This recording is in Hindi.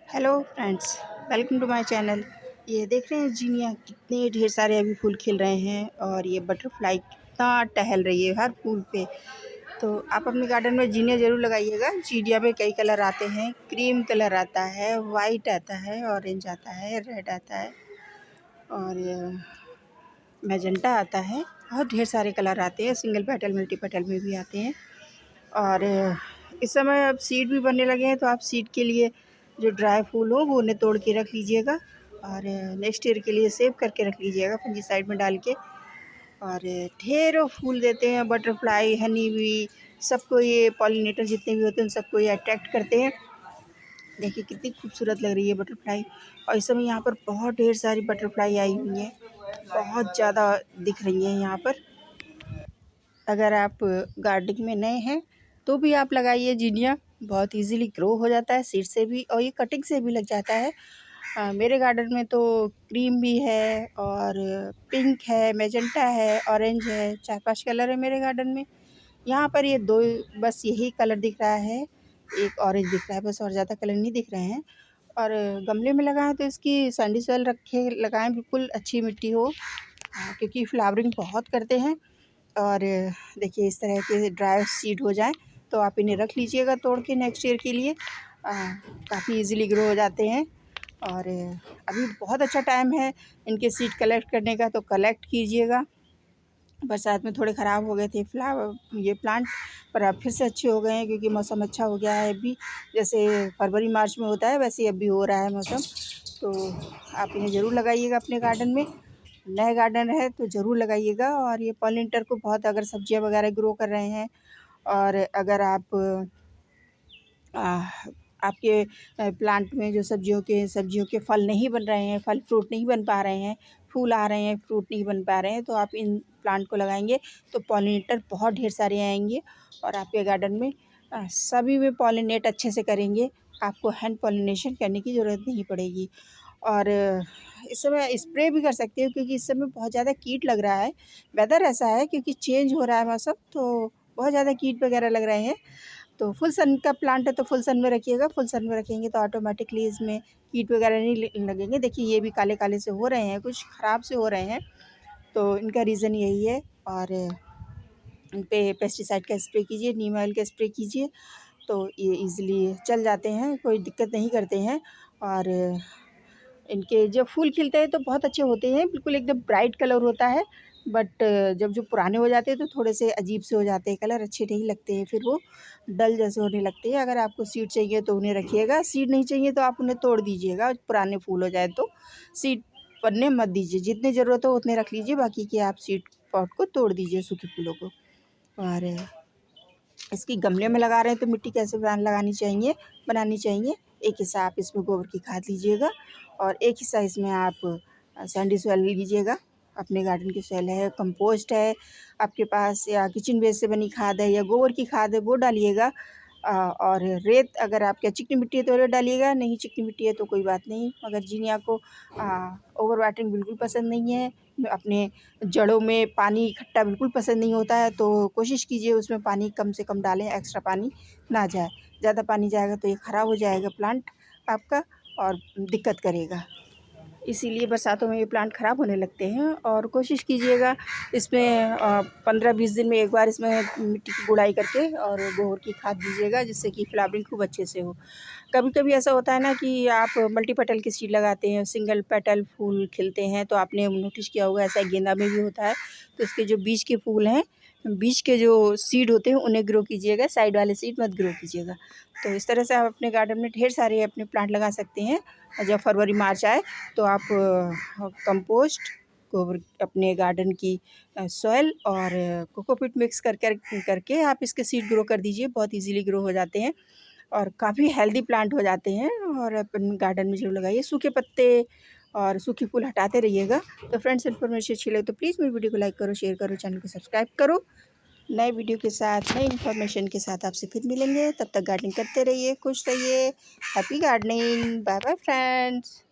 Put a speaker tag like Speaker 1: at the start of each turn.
Speaker 1: Hello friends, welcome to my channel. ये देख रहे हैं जीनिया, कितने ढेर सारे अभी फूल खिल रहे हैं और ये बटरफ्लाई कितना टहल रही है हर फूल पे। तो आप अपने गार्डन में जीनिया ज़रूर लगाइएगा। जीनिया में कई कलर आते हैं, क्रीम कलर आता है, वाइट आता है, ऑरेंज आता है, रेड आता है और मैजेंटा आता है। बहुत ढेर सारे कलर आते हैं, सिंगल पेटल मल्टी पेटल में भी आते हैं। और इस समय अब सीड भी बनने लगे हैं, तो आप सीड के लिए जो ड्राई फूल हो वो उन्हें तोड़ के रख लीजिएगा और नेक्स्ट ईयर के लिए सेव करके रख लीजिएगा फंजीसाइड में डाल के। और ढेरों फूल देते हैं, बटरफ्लाई, हनी बी, सबको ये पॉलिनेटर जितने भी होते हैं उन सबको ये अट्रैक्ट करते हैं। देखिए कितनी खूबसूरत लग रही है बटरफ्लाई। और इस समय यहाँ पर बहुत ढेर सारी बटरफ्लाई आई हुई हैं, बहुत ज़्यादा दिख रही हैं यहाँ पर। अगर आप गार्डनिंग में नए हैं तो भी आप लगाइए जीनिया, बहुत इजीली ग्रो हो जाता है सीड से भी और ये कटिंग से भी लग जाता है। मेरे गार्डन में तो क्रीम भी है और पिंक है, मैजेंटा है, ऑरेंज है, 4-5 कलर है मेरे गार्डन में। यहाँ पर ये दो, बस यही कलर दिख रहा है, एक ऑरेंज दिख रहा है बस, और ज़्यादा कलर नहीं दिख रहे हैं। और गमले में लगाएं तो इसकी सैंडी सॉइल रखे लगाएं, बिल्कुल अच्छी मिट्टी हो, क्योंकि फ्लावरिंग बहुत करते हैं। और देखिए इस तरह के ड्राई सीड हो जाए तो आप इन्हें रख लीजिएगा तोड़ के नेक्स्ट ईयर के लिए। काफ़ी इजीली ग्रो हो जाते हैं। और अभी बहुत अच्छा टाइम है इनके सीड कलेक्ट करने का, तो कलेक्ट कीजिएगा। बरसात में थोड़े ख़राब हो गए थे ये प्लांट, पर अब फिर से अच्छे हो गए हैं क्योंकि मौसम अच्छा हो गया है। अभी जैसे फरवरी मार्च में होता है वैसे ही अभी हो रहा है मौसम। तो आप इन्हें ज़रूर लगाइएगा अपने गार्डन में। नए गार्डन है तो ज़रूर लगाइएगा। और ये पॉलिनेटर को बहुत, अगर सब्जियां वगैरह ग्रो कर रहे हैं और अगर आप आपके प्लांट में जो सब्जियों के फल नहीं बन रहे हैं, फल फ्रूट नहीं बन पा रहे हैं, फूल आ रहे हैं फ्रूट नहीं बन पा रहे हैं, तो आप इन प्लांट को लगाएंगे तो पॉलिनेटर बहुत ढेर सारे आएंगे और आपके गार्डन में सभी में पॉलिनेट अच्छे से करेंगे। आपको हैंड पॉलिनेशन करने की ज़रूरत नहीं पड़ेगी। और इस समय स्प्रे भी कर सकते हो क्योंकि इस समय बहुत ज़्यादा कीट लग रहा है। वेदर ऐसा है क्योंकि चेंज हो रहा है मौसम, तो बहुत ज़्यादा कीट वगैरह लग रहे हैं। तो फुल सन का प्लांट है तो फुल सन में रखिएगा। फुल सन में रखेंगे तो ऑटोमेटिकली इसमें कीट वगैरह नहीं लगेंगे। देखिए ये भी काले काले से हो रहे हैं, कुछ ख़राब से हो रहे हैं, तो इनका रीज़न यही है। और इन पे पेस्टिसाइड का स्प्रे कीजिए, नीम ऑयल का स्प्रे कीजिए, तो ये ईज़िली चल जाते हैं, कोई दिक्कत नहीं करते हैं। और इनके जब फूल खिलते हैं तो बहुत अच्छे होते हैं, बिल्कुल एकदम ब्राइट कलर होता है। बट जब जो पुराने हो जाते हैं तो थोड़े से अजीब से हो जाते हैं, कलर अच्छे नहीं लगते हैं, फिर वो डल जैसे होने लगते हैं। अगर आपको सीड चाहिए तो उन्हें रखिएगा, सीड नहीं चाहिए तो आप उन्हें तोड़ दीजिएगा। पुराने फूल हो जाए तो सीड बनने मत दीजिए, जितनी ज़रूरत हो उतने रख लीजिए, बाकी के आप सीड पॉट को तोड़ दीजिए, सूखे फूलों को। और इसकी गमले में लगा रहे हैं तो मिट्टी कैसे बनानी चाहिए। एक हिस्सा आप इसमें गोबर की खाद लीजिएगा और एक हिस्सा इसमें आप सैंडी सॉइल लीजिएगा। अपने गार्डन की सॉइल है, कंपोस्ट है आपके पास, या किचन वेस्ट से बनी खाद है, या गोबर की खाद है, वो डालिएगा। और रेत, अगर आपके चिकनी मिट्टी है तो रेत डालिएगा, नहीं चिकनी मिट्टी है तो कोई बात नहीं। मगर जीनिया को ओवर वाटरिंग बिल्कुल पसंद नहीं है, अपने जड़ों में पानी इकट्ठा बिल्कुल पसंद नहीं होता है, तो कोशिश कीजिए उसमें पानी कम से कम डालें, एक्स्ट्रा पानी ना जाए। ज़्यादा पानी जाएगा तो ये ख़राब हो जाएगा प्लांट आपका और दिक्कत करेगा। इसीलिए बरसातों में ये प्लांट ख़राब होने लगते हैं। और कोशिश कीजिएगा इसमें 15-20 दिन में एक बार इसमें मिट्टी की गुड़ाई करके और गोबर की खाद दीजिएगा, जिससे कि फ्लावरिंग खूब अच्छे से हो। कभी कभी ऐसा होता है ना कि आप मल्टी पेटल की सीड लगाते हैं, सिंगल पेटल फूल खिलते हैं, तो आपने नोटिस किया होगा ऐसा गेंदा में भी होता है। तो इसके जो बीज के फूल हैं, बीज के जो सीड होते हैं उन्हें ग्रो कीजिएगा, साइड वाले सीड मत ग्रो कीजिएगा। तो इस तरह से आप अपने गार्डन में ढेर सारे अपने प्लांट लगा सकते हैं। और जब फरवरी मार्च आए तो आप कंपोस्ट, गोबर, अपने गार्डन की सॉइल और कोकोपीट मिक्स करके आप इसके सीड ग्रो कर दीजिए। बहुत इजीली ग्रो हो जाते हैं और काफ़ी हेल्दी प्लांट हो जाते हैं। और अपन गार्डन में ज़रूर लगाइए। सूखे पत्ते और सूखे फूल हटाते रहिएगा। तो फ्रेंड्स, इन्फॉर्मेशन अच्छी लगे तो प्लीज़ मेरी वीडियो को लाइक करो, शेयर करो, चैनल को सब्सक्राइब करो। नए वीडियो के साथ, नई इन्फॉर्मेशन के साथ आपसे फिर मिलेंगे। तब तक गार्डनिंग करते रहिए, खुश रहिए। Happy gardening. Bye bye friends.